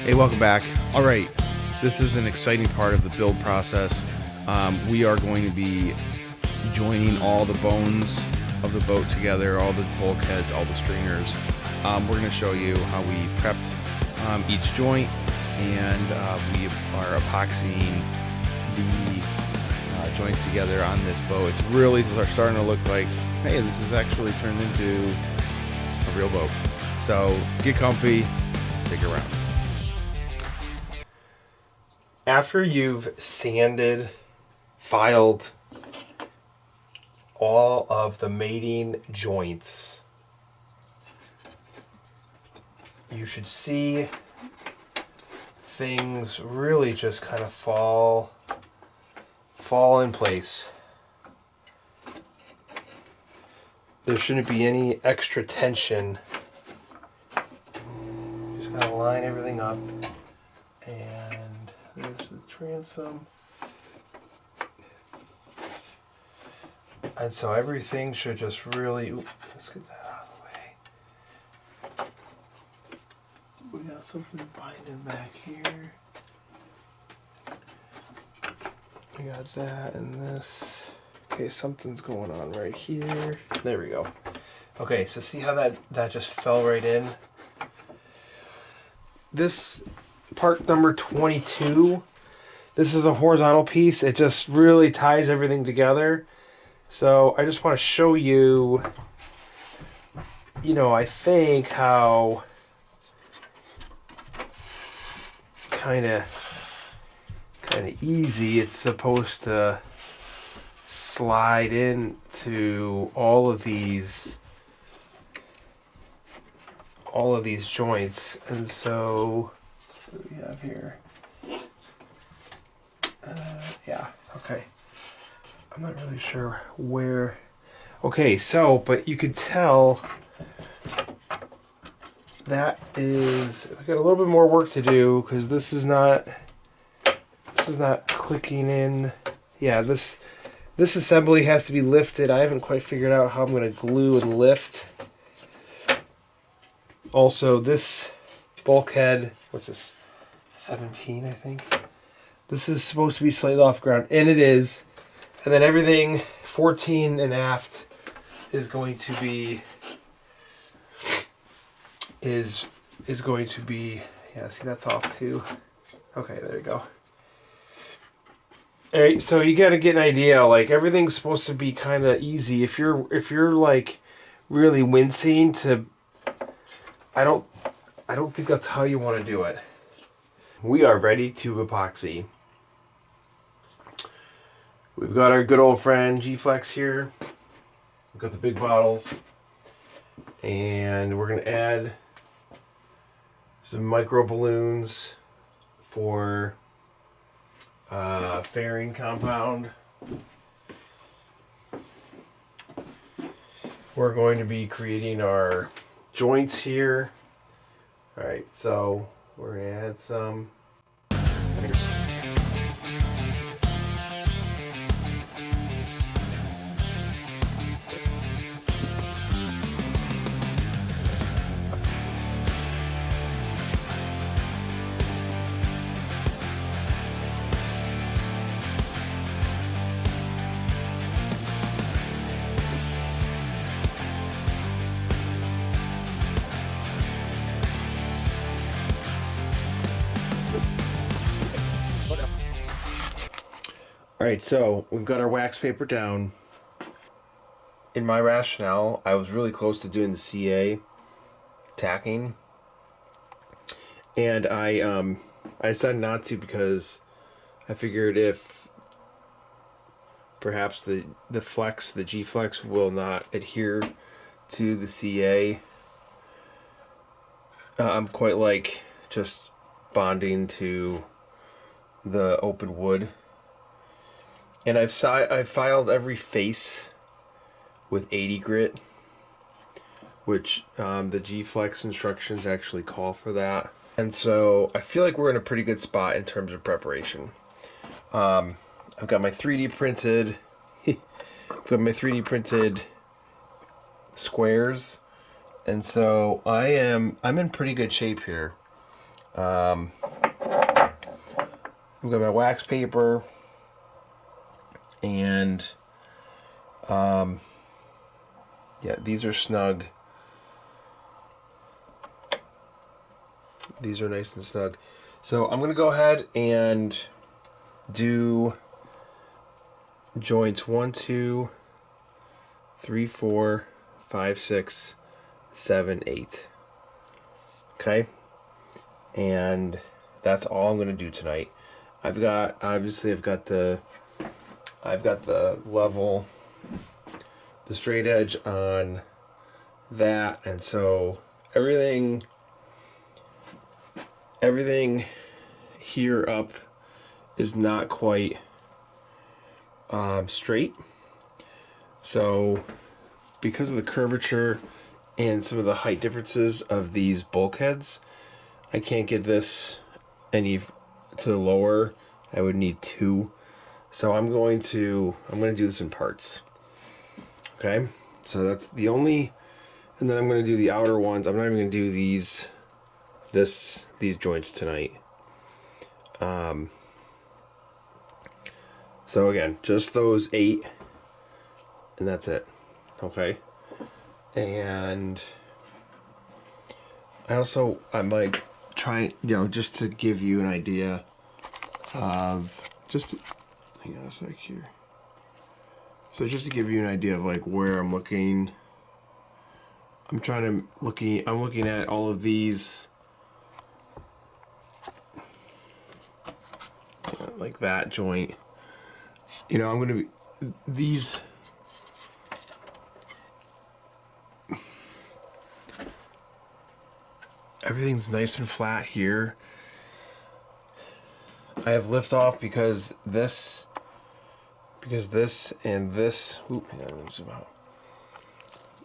Hey, welcome back. All right, this is an exciting part of the build process. We are going to be joining all the bones of the boat together, all the bulkheads, all the stringers. We're going to show you how we prepped each joint, and we are epoxying the joints together on this boat. It's really starting to look like, hey, this is actually turned into a real boat. So get comfy, stick around. After you've sanded, filed all of the mating joints, you should see things really just kind of fall in place. There shouldn't be any extra tension. Just gotta line everything up. And there's the transom. And so everything should just really, let's get that out of the way. We got something binding back here. We got that and this. Okay, something's going on right here. There we go. Okay, so see how that just fell right in? This part number 22, this is a horizontal piece. It just really ties everything together. So I just want to show you, I think how kind of easy it's supposed to slide into all of these joints. And so what do we have here? Yeah, okay. I'm not really sure where. Okay, so, but you could tell that is, we got a little bit more work to do because this is not clicking in. Yeah, this assembly has to be lifted. I haven't quite figured out how I'm going to glue and lift. Also, this bulkhead, what's this? 17, I think. This is supposed to be slightly off ground, and it is. And then everything 14 and aft is going to be yeah, see, that's off too. Okay, there you go. All right, so you got to get an idea, like everything's supposed to be kind of easy. If you're like really wincing to, I don't think that's how you want to do it. We are ready to epoxy. We've got our good old friend G-Flex here. We've got the big bottles. And we're going to add some micro balloons for fairing compound. We're going to be creating our joints here. Alright, so we're going to add some. Alright, so we've got our wax paper down. In my rationale, I was really close to doing the CA tacking. And I decided not to because I figured if perhaps the G-Flex will not adhere to the CA, I'm quite like just bonding to the open wood. And I've filed every face with 80 grit, which the G-Flex instructions actually call for that. And so I feel like we're in a pretty good spot in terms of preparation. I've got my 3D printed squares, and so I'm in pretty good shape here. I've got my wax paper, and yeah, these are snug. These are nice and snug. So I'm gonna go ahead and do joints 1, 2, 3, 4, 5, 6, 7, 8. Okay, and that's all I'm gonna do tonight. I've got the level, the straight edge on that, and so everything here up is not quite straight. So because of the curvature and some of the height differences of these bulkheads, I can't get this any to lower. I would need 2. So I'm going to do this in parts. Okay, so that's the only, and then I'm going to do the outer ones. I'm not even going to do these joints tonight. So again, just those 8, and that's it. Okay, and I might try, just to give you an idea of hang on a sec here. So just to give you an idea of like where I'm looking, I'm looking at all of these, like that joint. I'm going to be these. Everything's nice and flat here. I have lift off because this and this. Hang on, let me zoom out.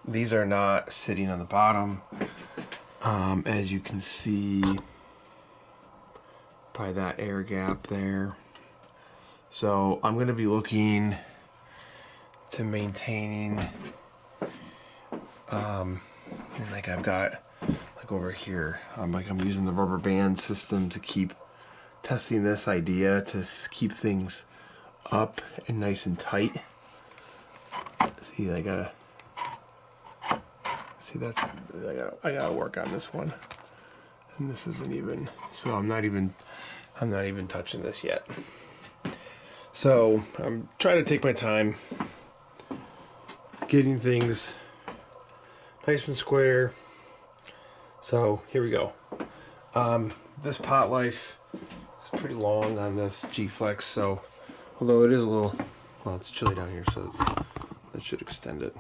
These are not sitting on the bottom, as you can see by that air gap there. So I'm going to be looking to maintaining, and like I've got like over here, I'm using the rubber band system to keep testing this idea to keep things up and nice and tight. See, I gotta work on this one, and this isn't even. So I'm not even touching this yet. So I'm trying to take my time getting things nice and square. So here we go. This pot life is pretty long on this G-Flex, so although it is a little, well, it's chilly down here, so that should extend it.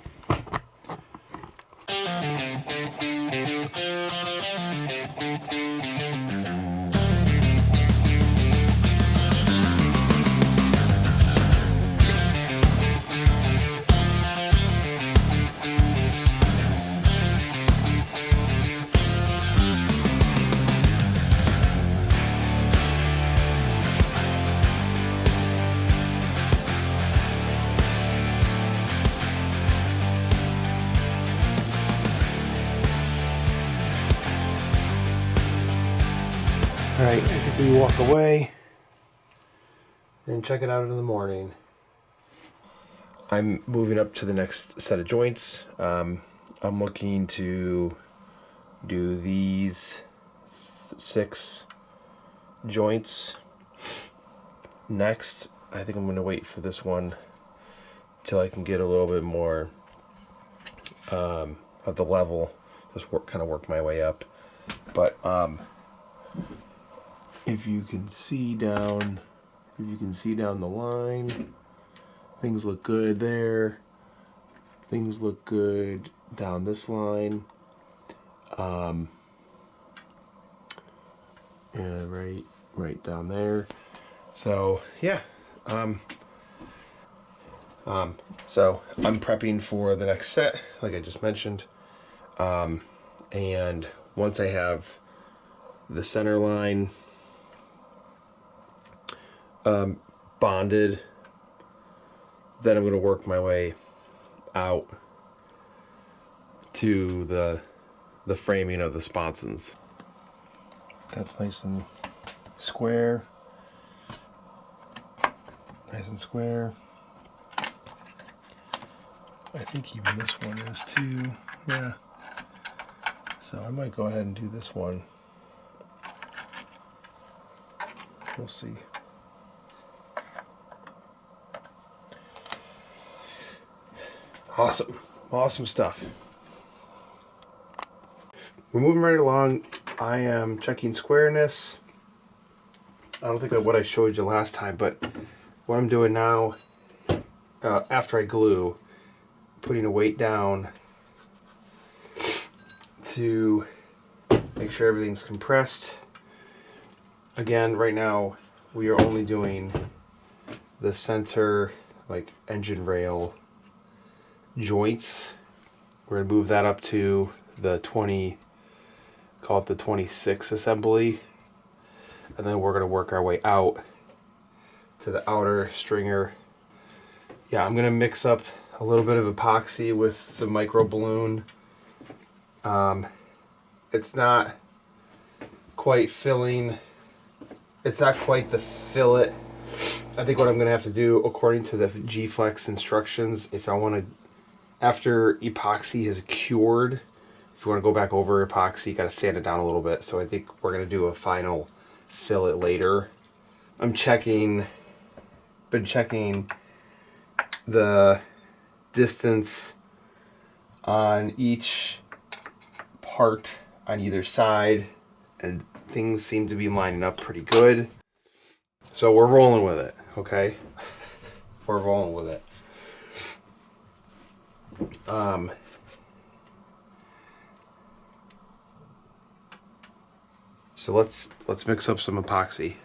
Alright, I think we walk away and check it out in the morning. I'm moving up to the next set of joints. I'm looking to do these 6 joints next. I think I'm going to wait for this one till I can get a little bit more of the level. Just work my way up. But if you can see down the line, things look good there. Things look good down this line. And right down there. So yeah. So I'm prepping for the next set, like I just mentioned. And once I have the Centerline bonded, then I'm going to work my way out to the framing of the sponsons. That's nice and square. Nice and square. I think even this one is too. Yeah. So I might go ahead and do this one. We'll see. Awesome. Awesome stuff. We're moving right along. I am checking squareness. I don't think what I showed you last time, but what I'm doing now, after I glue, putting a weight down to make sure everything's compressed. Again, right now we are only doing the center, like, engine rail joints. We're going to move that up to the 20, call it the 26 assembly, and then we're going to work our way out to the outer stringer. Yeah, I'm going to mix up a little bit of epoxy with some micro balloon. It's not quite filling. It's not quite the fillet. I think what I'm going to have to do, according to the G-Flex instructions, if I want to, after epoxy has cured, if you want to go back over epoxy, you got to sand it down a little bit. So I think we're going to do a final fillet later. Been checking the distance on each part on either side, and things seem to be lining up pretty good. So we're rolling with it, okay? We're rolling with it. So let's mix up some epoxy.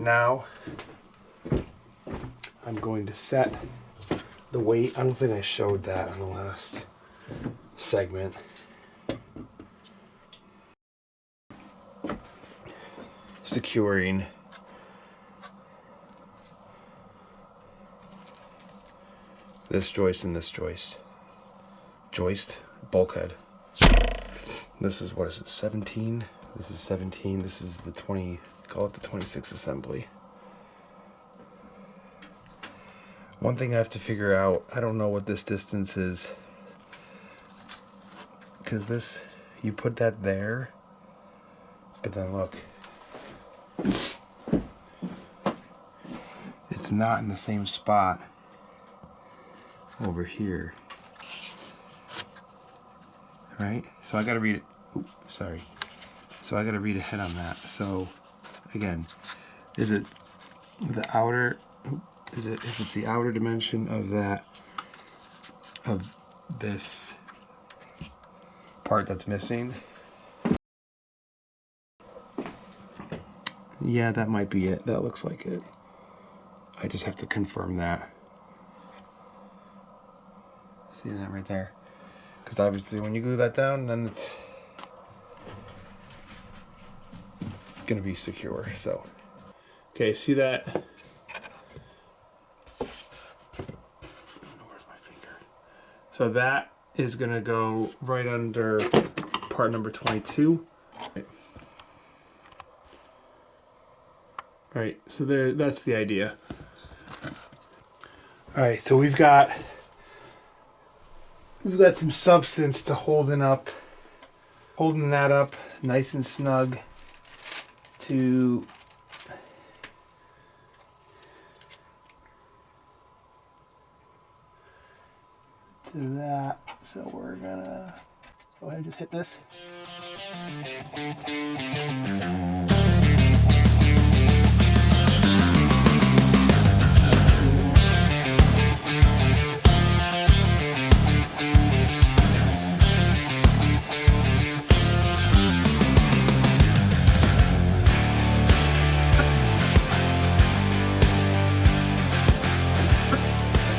Now I'm going to set the weight. I don't think I showed that on the last segment. Securing this joist and this joist. Bulkhead. This is, what is it, 17? This is 17. This is the 20, call it the 26 assembly. One thing I have to figure out, I don't know what this distance is, because this, you put that there, but then look, it's not in the same spot over here, right? So I gotta read it. Oops, sorry. So I gotta read ahead on that. So again, is it the outer? Is it, if it's the outer dimension of that, of this part that's missing? Yeah, that might be it. That looks like it. I just have to confirm that. See that right there? Because obviously when you glue that down, then it's gonna be secure. So, okay, see that? Where's my finger? So that is gonna go right under part number 22. All right, so there, that's the idea. All right, so we've got some substance to holding that up nice and snug to that. So we're gonna go ahead and just hit this.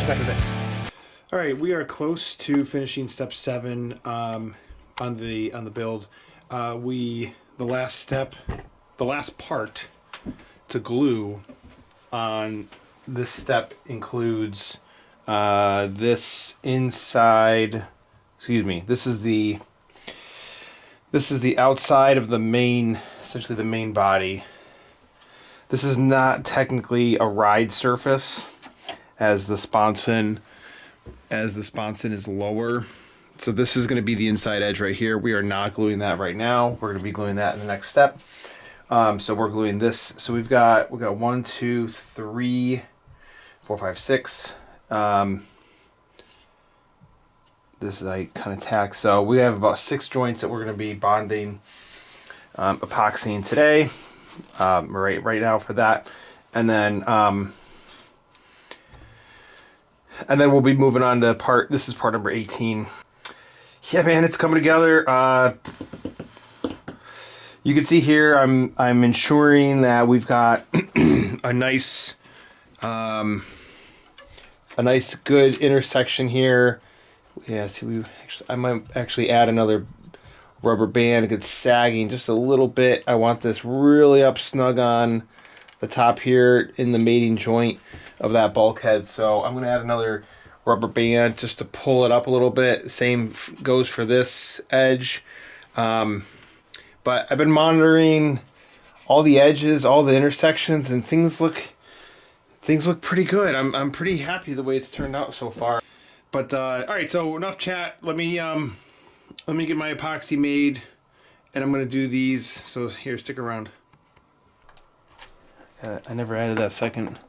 back in a bit. All right, we are close to finishing step 7 on the build. The last part to glue on this step includes this inside. Excuse me. This is the outside of the main, essentially the main body. This is not technically a ride surface, as the sponson is lower. So this is going to be the inside edge right here. We are not gluing that right now. We're going to be gluing that in the next step. So we're gluing this. So we've got 1, 2, 3, 4, 5, 6. This is like kind of tack. So we have about 6 joints that we're going to be bonding, epoxying today. Right now for that, and then we'll be moving on to part. This is part number 18. Yeah, man, it's coming together. You can see here, I'm ensuring that we've got a nice good intersection here. Yeah, see, I might actually add another rubber band. It's sagging just a little bit. I want this really up snug on the top here in the mating joint of that bulkhead. So I'm going to add another rubber band just to pull it up a little bit. Same goes for this edge. But I've been monitoring all the edges, all the intersections, and things look pretty good. I'm pretty happy the way it's turned out so far. But all right, so enough chat. Let me get my epoxy made, and I'm gonna do these. So here, stick around. I never added that second.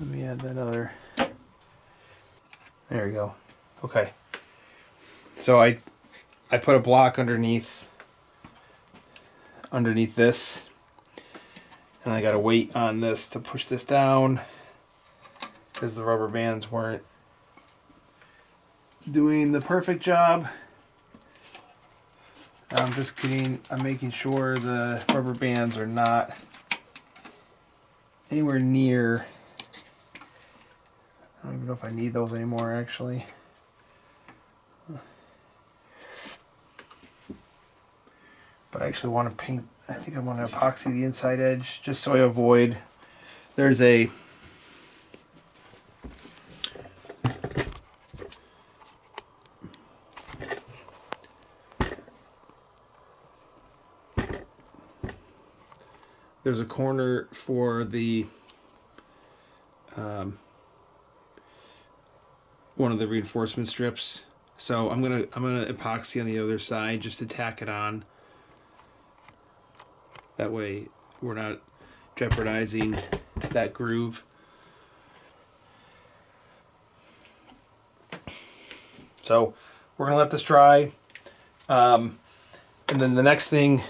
Let me add that other. There we go. Okay. So I put a block underneath this, and I got a weight on this to push this down because the rubber bands weren't doing the perfect job. I'm making sure the rubber bands are not anywhere near. I don't even know if I need those anymore, actually. But I actually want to paint, I think I want to epoxy the inside edge just so I avoid, there's a corner for the one of the reinforcement strips, so I'm gonna epoxy on the other side just to tack it on. That way we're not jeopardizing that groove. So we're gonna let this dry, and then the next thing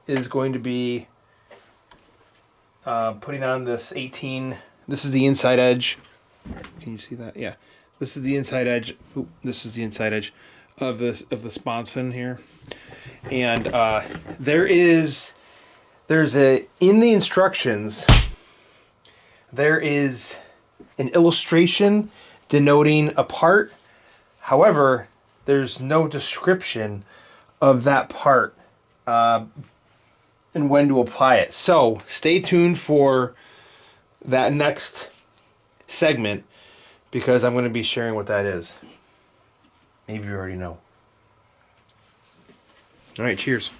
is going to be putting on this 18. This is the inside edge. Can you see that? Yeah. This is the inside edge. Ooh, this is the inside edge of the sponson here. And there's in the instructions, there is an illustration denoting a part. However, there's no description of that part and when to apply it. So stay tuned for that next segment, because I'm going to be sharing what that is. Maybe you already know. All right, cheers.